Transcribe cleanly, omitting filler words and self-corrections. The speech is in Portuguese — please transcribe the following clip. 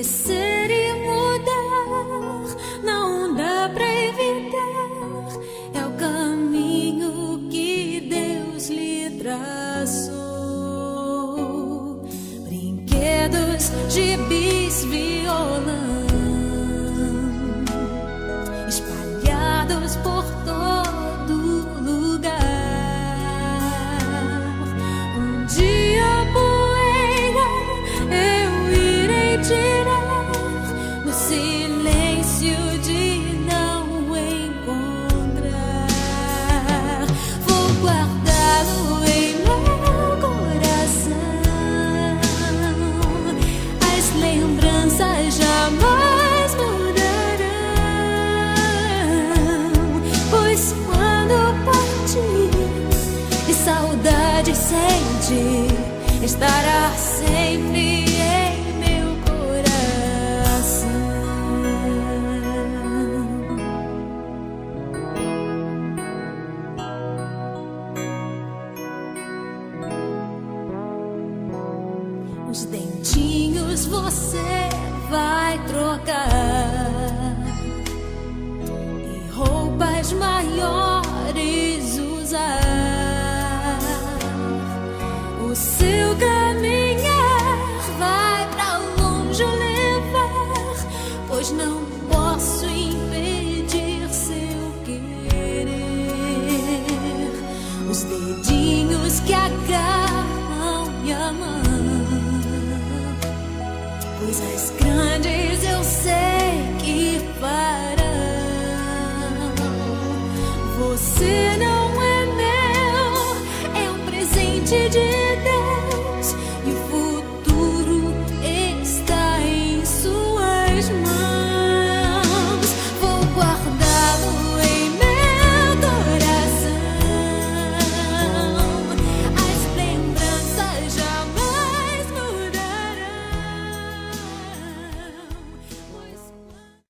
crescer e mudar, não dá pra evitar. É o caminho que Deus lhe traçou. Brinquedos, gibis, violão, espalhados por todo lugar. Um dia a poeira eu irei tirar no silêncio de não encontrar. Vou guardá-lo em meu coração. As lembranças jamais mudarão, pois quando partir e saudade sentir, estará sempre em meu coração. Os dentinhos você vai trocar e roupas maiores usar. O seu caminhar vai pra longe levar, pois não posso impedir seu querer. Os dedinhos que agarram minha mão, coisas grandes eu sei que farão. Você